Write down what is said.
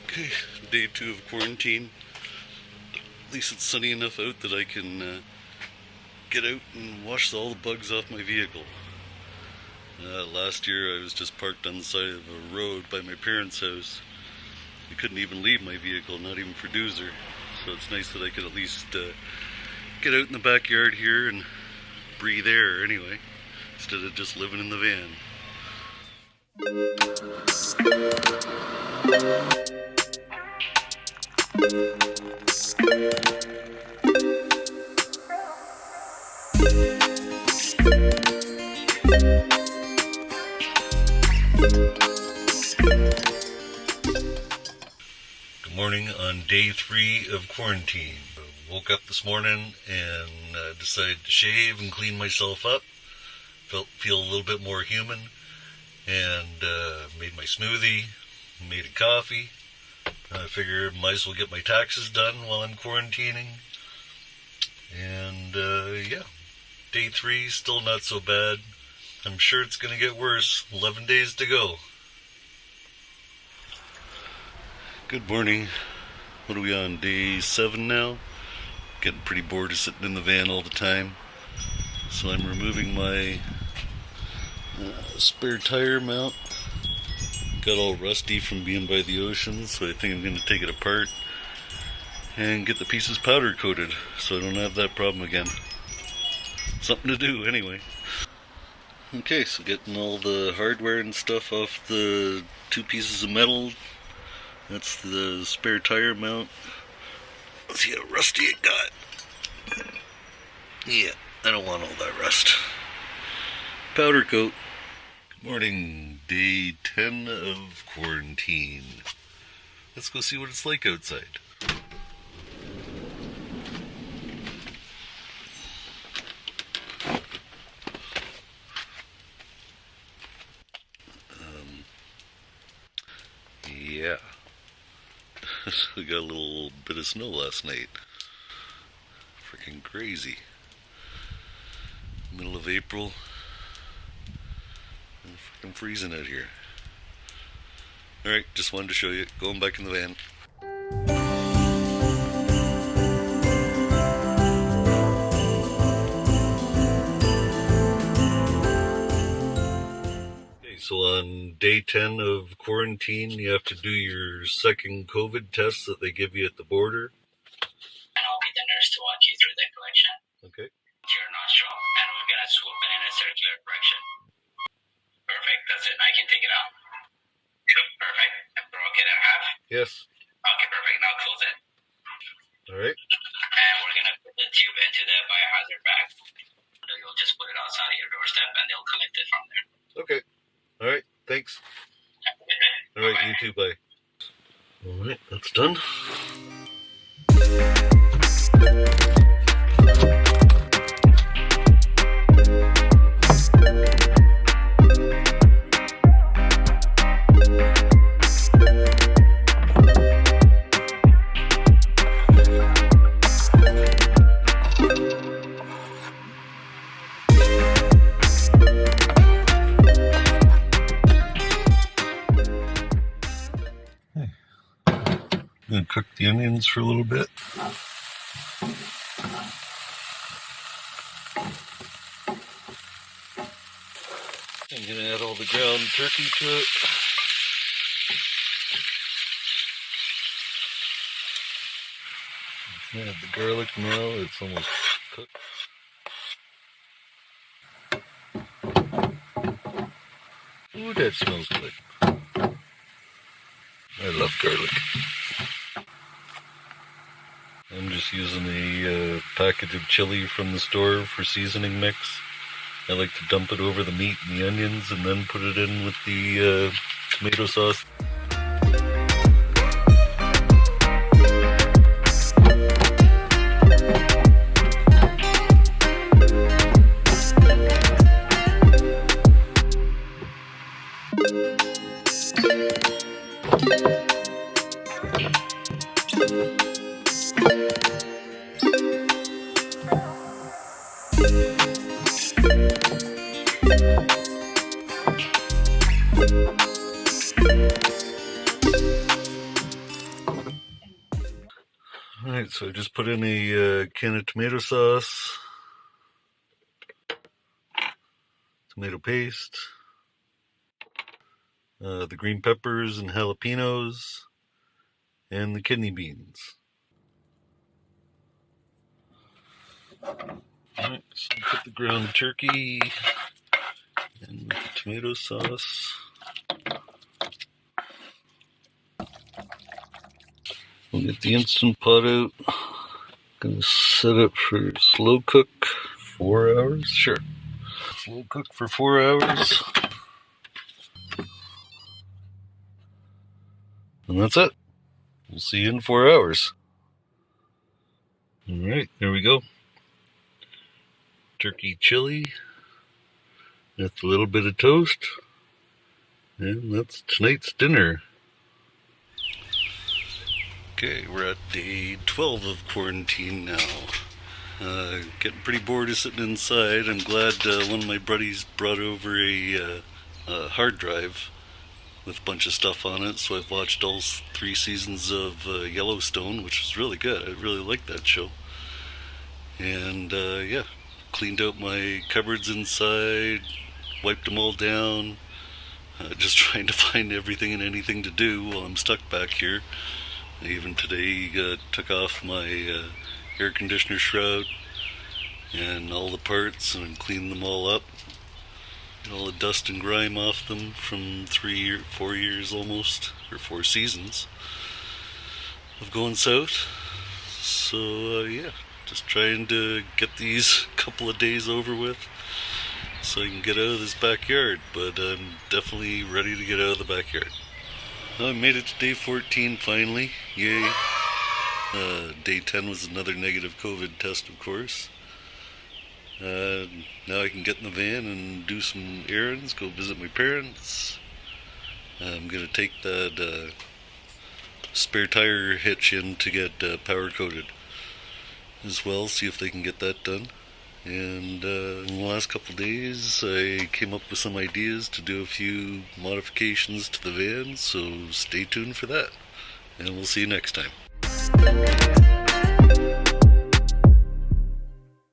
Okay, day 2 of quarantine. At least it's sunny enough out that I can get out and wash all the bugs off my vehicle. Last year I was just parked on the side of a road by my parents' house. I couldn't even leave my vehicle, not even for Doozer. So it's nice that I could at least get out in the backyard here and breathe air anyway, instead of just living in the van. Good morning on day 3 of quarantine. Woke up this morning and decided to shave and clean myself up. Feel a little bit more human, and made my smoothie, made a coffee. I figure might as well get my taxes done while I'm quarantining. And yeah, day 3 still not so bad. I'm sure it's going to get worse. 11 days to go. Good morning. What are we on? Day 7 now? Getting pretty bored of sitting in the van all the time. So I'm removing my spare tire mount. Got all rusty from being by the ocean, so I think I'm going to take it apart and get the pieces powder coated so I don't have that problem again. Something to do anyway. Okay, so getting all the hardware and stuff off the 2 pieces of metal. That's the spare tire mount. Let's see how rusty it got. Yeah, I don't want all that rust. Powder coat. Good morning, day 10 of quarantine. Let's go see what it's like outside. Yeah. We got a little bit of snow last night. Freaking crazy. Middle of April. And freaking freezing out here. Alright, just wanted to show you. Going back in the van. So on day 10 of quarantine, you have to do your second COVID test that they give you at the border. And I'll be the nurse to walk you through the collection. Okay. To your nostril, and we're going to swoop it in a circular direction. Perfect, that's it. I can take it out. Perfect. I broke it in half. Yes. Okay, perfect. Now close it. Alright. And we're going to put the tube into the biohazard bag. You'll just put it outside of your doorstep, and they'll collect it from there. Okay. Alright, thanks. Alright, you too, bye. Alright, that's done. I'm going to cook the onions for a little bit. I'm going to add all the ground turkey to it. Add the garlic now. It's almost cooked. Ooh, that smells good. I love garlic. I'm just using a package of chili from the store for seasoning mix. I like to dump it over the meat and the onions and then put it in with the tomato sauce. Alright, so I just put in a can of tomato sauce, tomato paste, the green peppers and jalapenos, and the kidney beans. Alright, so I put the ground turkey and the tomato sauce. We'll get the Instant Pot out. Gonna set it for slow cook 4 hours. Sure. Slow cook for 4 hours. And that's it. We'll see you in 4 hours. Alright, there we go. Turkey chili. That's a little bit of toast. And that's tonight's dinner. Okay, we're at day 12 of quarantine now. Getting pretty bored of sitting inside. I'm glad one of my buddies brought over a hard drive with a bunch of stuff on it, so I've watched all 3 seasons of Yellowstone, which was really good. I really liked that show. And yeah, cleaned out my cupboards inside, wiped them all down, just trying to find everything and anything to do while I'm stuck back here. Even today took off my air conditioner shroud and all the parts and cleaned them all up. Get all the dust and grime off them from 4 years almost, or 4 seasons of going south. So yeah, just trying to get these couple of days over with so I can get out of this backyard, but I'm definitely ready to get out of the backyard. I made it to day 14 finally, yay. Day 10 was another negative COVID test, of course. Now I can get in the van and do some errands, go visit my parents. I'm going to take that spare tire hitch in to get power coated as well, see if they can get that done. And in the last couple of days I came up with some ideas to do a few modifications to the van, so stay tuned for that. And we'll see you next time.